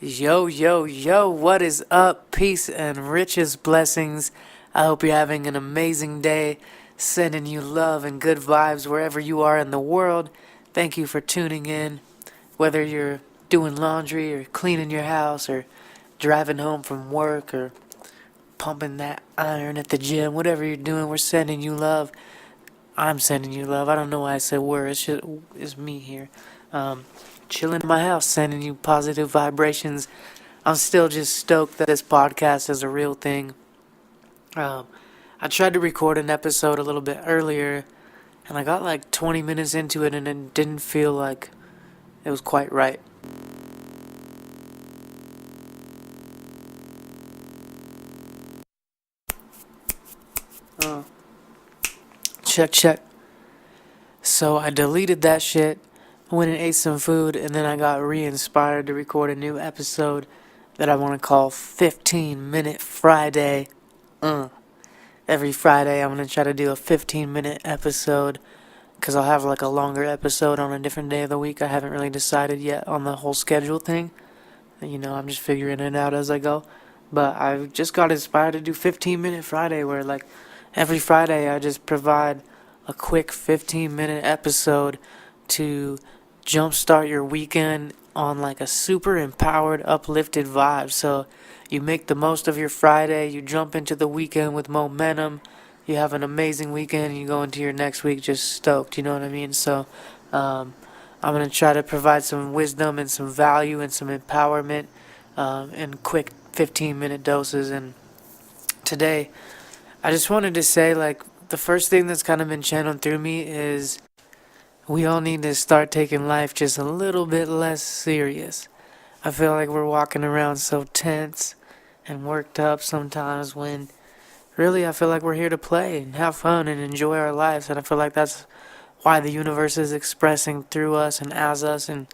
Yo, yo, yo, what is up? Peace and riches blessings. I hope you're having an amazing day. Sending you love and good vibes wherever you are in the world. Thank you for tuning in. Whether you're doing laundry or cleaning your house or driving home from work or pumping that iron at the gym, whatever you're doing, we're sending you love. I'm sending you love. I don't know why I said we're. It's me here. Chilling in my house, sending you positive vibrations. I'm still just stoked that this podcast is a real thing. Um, I tried to record an episode a little bit earlier, and I got like 20 minutes into it, and it didn't feel like it was quite right. Uh, check, check. So I deleted that shit, went and ate some food, and then I got re-inspired to record a new episode that I want to call 15-Minute Friday. Every Friday I'm going to try to do a 15-minute episode, because I'll have like a longer episode on a different day of the week. I haven't really decided yet on the whole schedule thing. I'm just figuring it out as I go. But I just got inspired to do 15-Minute Friday, where like every Friday I just provide a quick 15-minute episode to jumpstart your weekend on like a super empowered, uplifted vibe. So you make the most of your Friday, you jump into the weekend with momentum, you have an amazing weekend, and you go into your next week just stoked, you know what I mean? So I'm going to try to provide some wisdom and some value and some empowerment in quick 15-minute doses. And today, I just wanted to say, like, the first thing that's kind of been channeled through me is we all need to start taking life just a little bit less serious. I feel like we're walking around so tense and worked up sometimes when really I feel like we're here to play and have fun and enjoy our lives. And I feel like that's why the universe is expressing through us and as us. And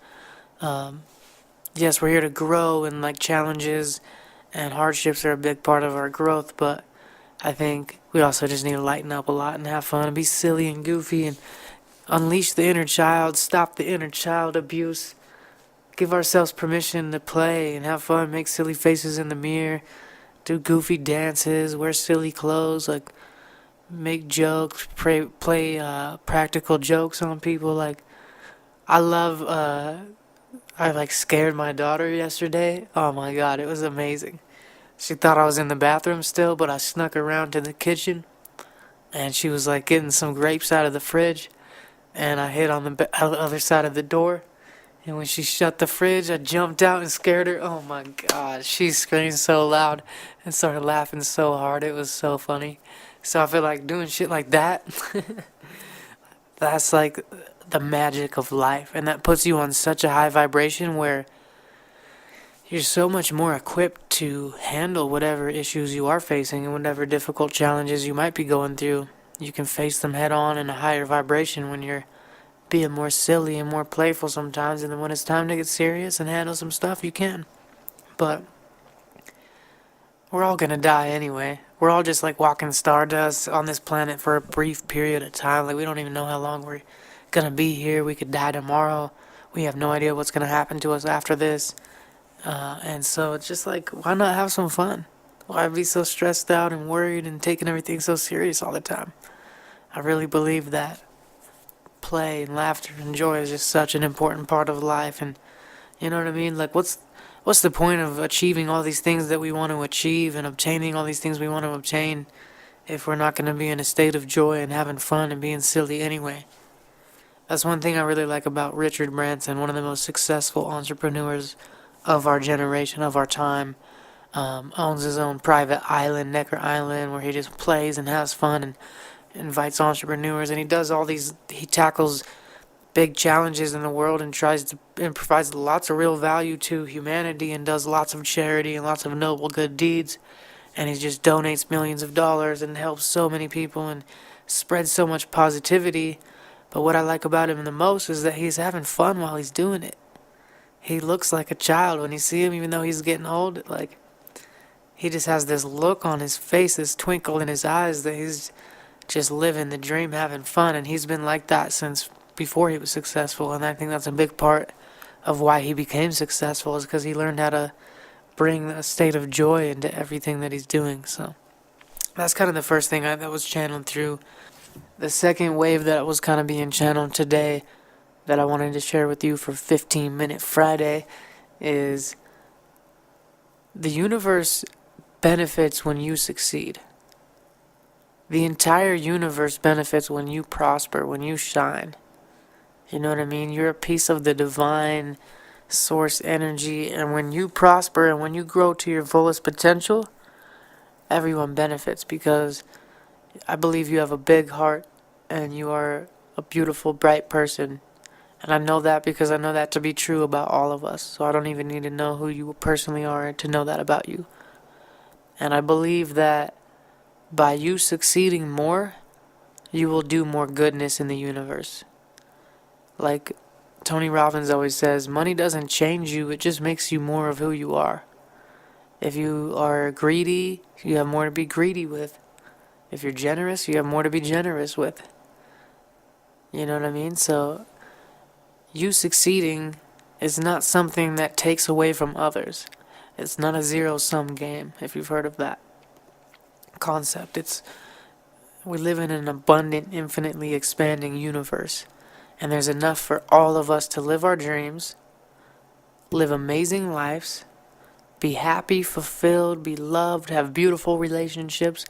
yes, we're here to grow, and like challenges and hardships are a big part of our growth, but I think we also just need to lighten up a lot and have fun and be silly and goofy and unleash the inner child, stop the inner child abuse, give ourselves permission to play and have fun, make silly faces in the mirror, do goofy dances, wear silly clothes, like make jokes, play practical jokes on people. Like I love I like scared my daughter yesterday. Oh my god, it was amazing. She thought I was in the bathroom still, but I snuck around to the kitchen and she was like getting some grapes out of the fridge, and I hid on the other side of the door. And when she shut the fridge, I jumped out and scared her. Oh my god, she screamed so loud and started laughing so hard. It was so funny. So I feel like doing shit like that, that's like the magic of life. And that puts you on such a high vibration where you're so much more equipped to handle whatever issues you are facing and whatever difficult challenges you might be going through. You can face them head on in a higher vibration when you're being more silly and more playful sometimes, and then when it's time to get serious and handle some stuff, you can. But we're all gonna die anyway. We're all just like walking stardust on this planet for a brief period of time. Like, we don't even know how long we're gonna be here. We could die tomorrow. We have no idea what's gonna happen to us after this. And so it's just like, why not have some fun? Why be so stressed out and worried and taking everything so serious all the time? I really believe that play and laughter and joy is just such an important part of life. And you know what I mean? Like, what's the point of achieving all these things that we want to achieve and obtaining all these things we want to obtain if we're not going to be in a state of joy and having fun and being silly anyway? That's one thing I really like about Richard Branson, one of the most successful entrepreneurs of our generation, of our time. Owns his own private island, Necker Island, where he just plays and has fun and invites entrepreneurs, and he tackles big challenges in the world and provides lots of real value to humanity and does lots of charity and lots of noble good deeds. And he just donates millions of dollars and helps so many people and spreads so much positivity. But what I like about him the most is that he's having fun while he's doing it. He looks like a child when you see him, even though he's getting old. Like, he just has this look on his face, this twinkle in his eyes, that he's just living the dream, having fun. And he's been like that since before he was successful. And I think that's a big part of why he became successful is because he learned how to bring a state of joy into everything that he's doing. So that's kind of the first thing that was channeled through. The second wave that was kind of being channeled today that I wanted to share with you for 15-minute Friday is the universe benefits when you succeed. The entire universe benefits when you prosper, when you shine. You know what I mean? You're a piece of the divine source energy, and when you prosper and when you grow to your fullest potential, everyone benefits, because I believe you have a big heart and you are a beautiful, bright person. And I know that because I know that to be true about all of us. So I don't even need to know who you personally are to know that about you. And I believe that by you succeeding more, you will do more goodness in the universe. Like Tony Robbins always says, money doesn't change you, it just makes you more of who you are. If you are greedy, you have more to be greedy with. If you're generous, you have more to be generous with. You know what I mean? So you succeeding is not something that takes away from others. It's not a zero-sum game, if you've heard of that concept. We live in an abundant, infinitely expanding universe, and there's enough for all of us to live our dreams, live amazing lives, be happy, fulfilled, be loved, have beautiful relationships.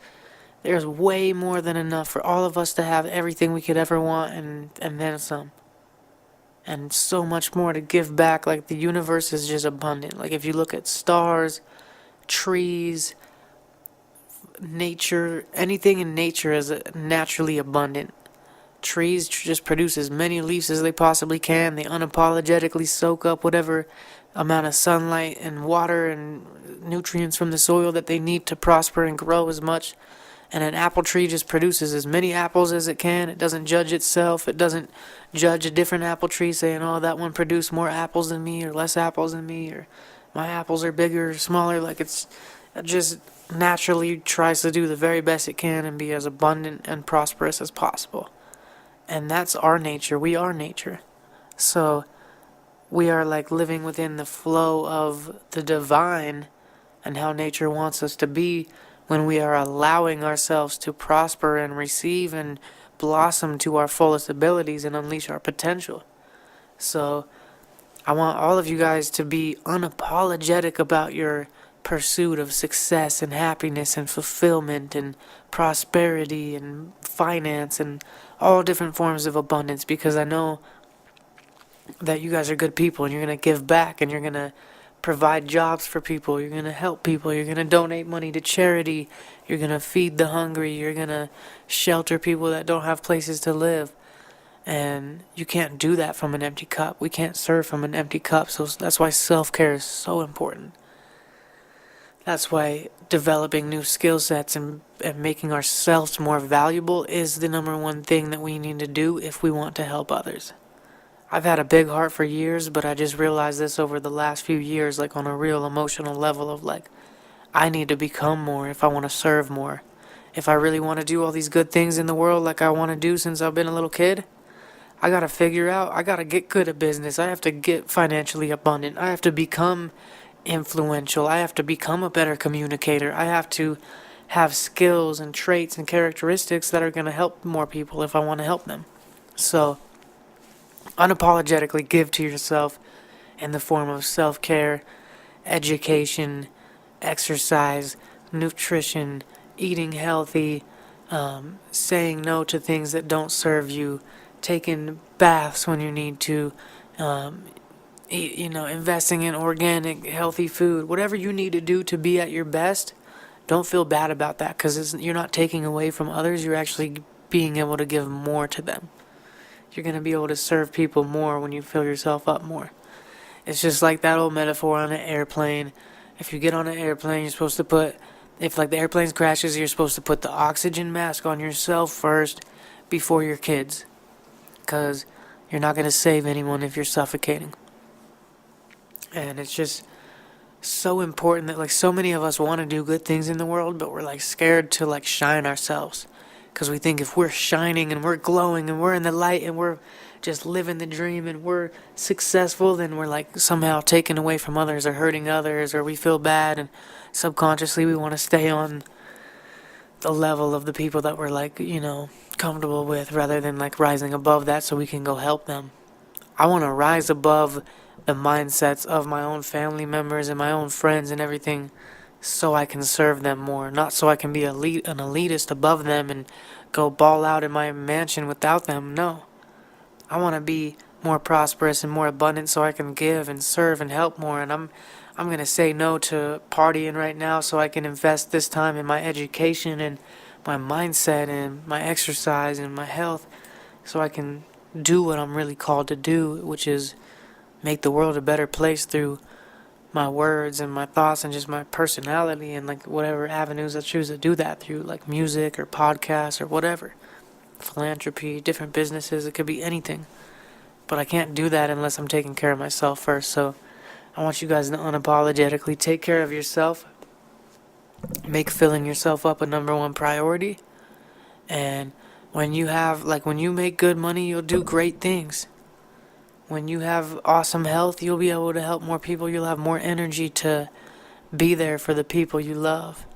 There's way more than enough for all of us to have everything we could ever want, and then some. And so much more to give back. Like, the universe is just abundant. Like, if you look at stars, trees, nature, anything in nature is naturally abundant. Trees just produce as many leaves as they possibly can. They unapologetically soak up whatever amount of sunlight and water and nutrients from the soil that they need to prosper and grow as much. And an apple tree just produces as many apples as it can. It doesn't judge itself. It doesn't judge a different apple tree saying, oh, that one produced more apples than me or less apples than me, or my apples are bigger or smaller. Like, it just naturally tries to do the very best it can and be as abundant and prosperous as possible. And that's our nature. We are nature. So we are like living within the flow of the divine and how nature wants us to be, when we are allowing ourselves to prosper and receive and blossom to our fullest abilities and unleash our potential. So I want all of you guys to be unapologetic about your pursuit of success and happiness and fulfillment and prosperity and finance and all different forms of abundance, because I know that you guys are good people and you're going to give back and you're going to provide jobs for people, you're going to help people, you're going to donate money to charity, you're going to feed the hungry, you're going to shelter people that don't have places to live. And you can't do that from an empty cup. We can't serve from an empty cup. So that's why self-care is so important. That's why developing new skill sets and making ourselves more valuable is the number one thing that we need to do if we want to help others. I've had a big heart for years, but I just realized this over the last few years, like on a real emotional level of like, I need to become more if I want to serve more. If I really want to do all these good things in the world like I want to do since I've been a little kid, I got to figure out, I got to get good at business. I have to get financially abundant. I have to become influential. I have to become a better communicator. I have to have skills and traits and characteristics that are going to help more people if I want to help them. So unapologetically give to yourself in the form of self-care, education, exercise, nutrition, eating healthy, saying no to things that don't serve you, taking baths when you need to, investing in organic, healthy food, whatever you need to do to be at your best. Don't feel bad about that, because you're not taking away from others, you're actually being able to give more to them. You're going to be able to serve people more when you fill yourself up more. It's just like that old metaphor on an airplane. If you get on an airplane, you're supposed to put, if like the airplane crashes, you're supposed to put the oxygen mask on yourself first before your kids. Because you're not going to save anyone if you're suffocating. And it's just so important that like so many of us want to do good things in the world, but we're like scared to like shine ourselves. Because we think if we're shining and we're glowing and we're in the light and we're just living the dream and we're successful, then we're like somehow taken away from others or hurting others, or we feel bad, and subconsciously we want to stay on the level of the people that we're like, comfortable with, rather than like rising above that so we can go help them. I want to rise above the mindsets of my own family members and my own friends and everything, so I can serve them more, not so I can be an elitist above them and go ball out in my mansion without them. No, I want to be more prosperous and more abundant so I can give and serve and help more. And I'm going to say no to partying right now so I can invest this time in my education and my mindset and my exercise and my health, so I can do what I'm really called to do, which is make the world a better place through my words and my thoughts and just my personality, and like whatever avenues I choose to do that through, like music or podcasts or whatever, philanthropy, different businesses. It could be anything, but I can't do that unless I'm taking care of myself first. So I want you guys to unapologetically take care of yourself, make filling yourself up a number one priority. And when you make good money, you'll do great things. When you have awesome health, you'll be able to help more people. You'll have more energy to be there for the people you love.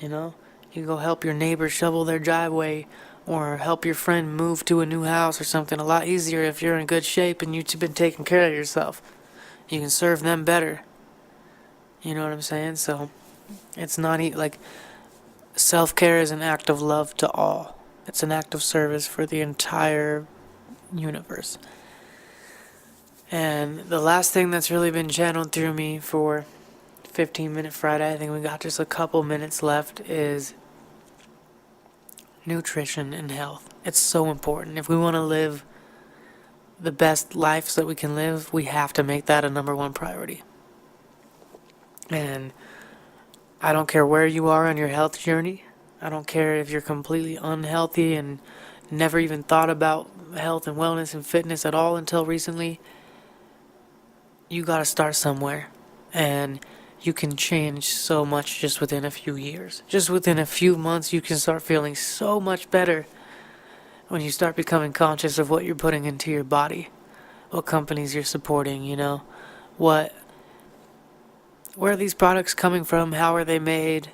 You go help your neighbor shovel their driveway, or help your friend move to a new house or something. A lot easier if you're in good shape and you've been taking care of yourself. You can serve them better. You know what I'm saying? So it's not like self-care is an act of love to all. It's an act of service for the entire universe. And the last thing that's really been channeled through me for 15-minute Friday, I think we got just a couple minutes left, is nutrition and health. It's so important. If we want to live the best lives that we can live, we have to make that a number one priority. And I don't care where you are on your health journey. I don't care if you're completely unhealthy and never even thought about health and wellness and fitness at all until recently. You gotta start somewhere, and you can change so much just within a few years. Just within a few months, you can start feeling so much better when you start becoming conscious of what you're putting into your body, what companies you're supporting, where are these products coming from, how are they made,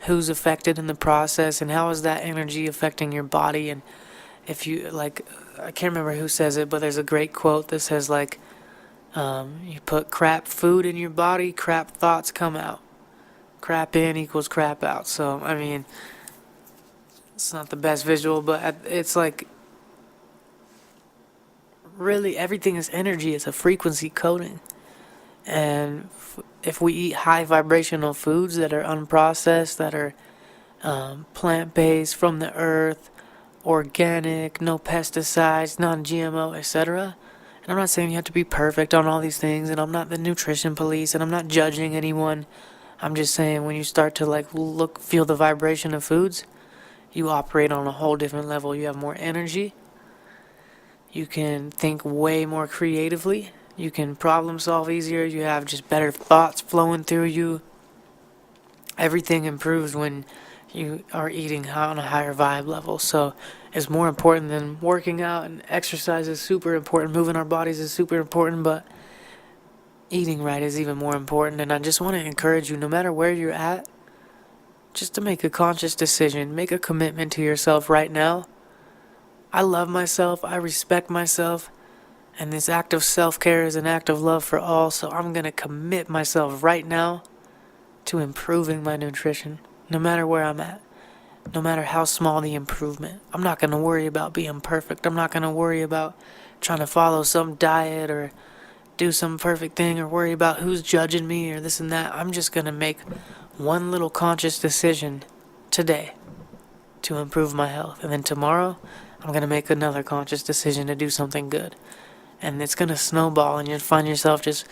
who's affected in the process, and how is that energy affecting your body. And if you, I can't remember who says it, but there's a great quote that says, you put crap food in your body, crap thoughts come out. Crap in equals crap out. So, it's not the best visual, but it's like, really everything is energy. It's a frequency coding. And if we eat high vibrational foods that are unprocessed, that are plant-based, from the earth, organic, no pesticides, non-GMO, etc., and I'm not saying you have to be perfect on all these things, and I'm not the nutrition police, and I'm not judging anyone. I'm just saying, when you start to feel the vibration of foods, you operate on a whole different level. You have more energy. You can think way more creatively. You can problem solve easier. You have just better thoughts flowing through you. Everything improves when you are eating on a higher vibe level. So it's more important than working out, and exercise is super important. Moving our bodies is super important, but eating right is even more important. And I just want to encourage you, no matter where you're at, just to make a conscious decision. Make a commitment to yourself right now. I love myself. I respect myself. And this act of self-care is an act of love for all. So I'm going to commit myself right now to improving my nutrition, no matter where I'm at, no matter how small the improvement. I'm not going to worry about being perfect. I'm not going to worry about trying to follow some diet or do some perfect thing, or worry about who's judging me or this and that. I'm just going to make one little conscious decision today to improve my health. And then tomorrow, I'm going to make another conscious decision to do something good. And it's going to snowball, and you'll find yourself just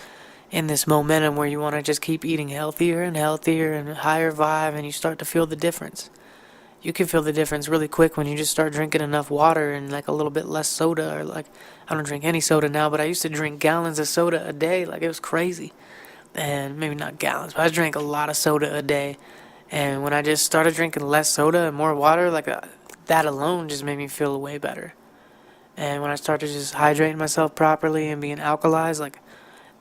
in this momentum where you want to just keep eating healthier and healthier and higher vibe, and you start to feel the difference. You can feel the difference really quick when you just start drinking enough water and a little bit less soda, or I don't drink any soda now, but I used to drink gallons of soda a day. It was crazy. And maybe not gallons, but I drank a lot of soda a day. And when I just started drinking less soda and more water, that alone just made me feel way better. And when I started just hydrating myself properly and being alkalized, like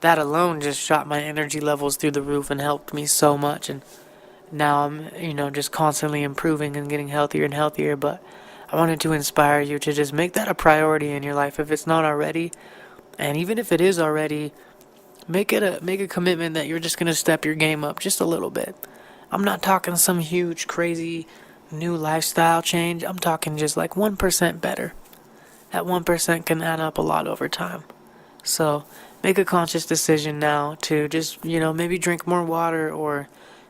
that alone just shot my energy levels through the roof and helped me so much. And now I'm, just constantly improving and getting healthier and healthier. But I wanted to inspire you to just make that a priority in your life if it's not already. And even if it is already, make a commitment that you're just gonna step your game up just a little bit. I'm not talking some huge, crazy new lifestyle change. I'm talking just like 1% better. That 1% can add up a lot over time. So make a conscious decision now to just, maybe drink more water or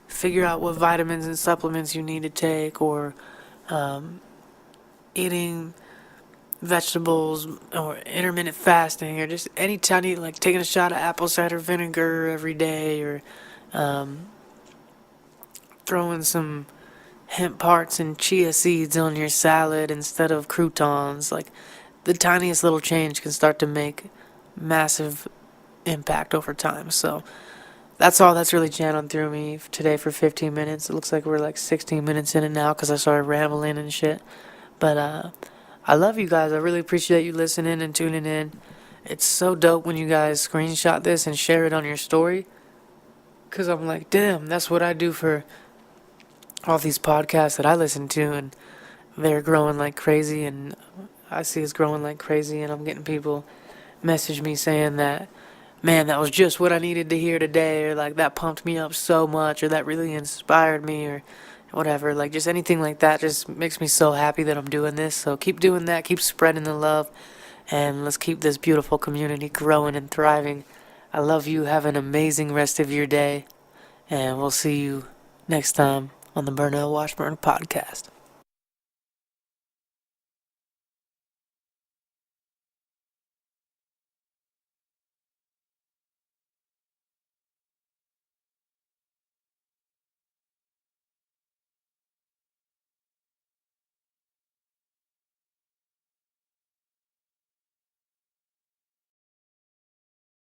figure out what vitamins and supplements you need to take, or eating vegetables, or intermittent fasting, or just any tiny, like taking a shot of apple cider vinegar every day, or throwing some hemp parts and chia seeds on your salad instead of croutons. Like the tiniest little change can start to make massive impact over time. So that's all that's really channeled through me today for 15 minutes. It looks like we're like 16 minutes in it now because I started rambling and shit. But I love you guys. I really appreciate you listening and tuning in. It's so dope when you guys screenshot this and share it on your story, because I'm like, damn, that's what I do for all these podcasts that I listen to, and they're growing like crazy, and I see it's growing like crazy, and I'm getting people message me saying that, man, that was just what I needed to hear today, or like that pumped me up so much, or that really inspired me, or whatever. Like just anything like that just makes me so happy that I'm doing this. So keep doing that, keep spreading the love, and let's keep this beautiful community growing and thriving. I love you. Have an amazing rest of your day, and we'll see you next time on the Burnell Washburn podcast.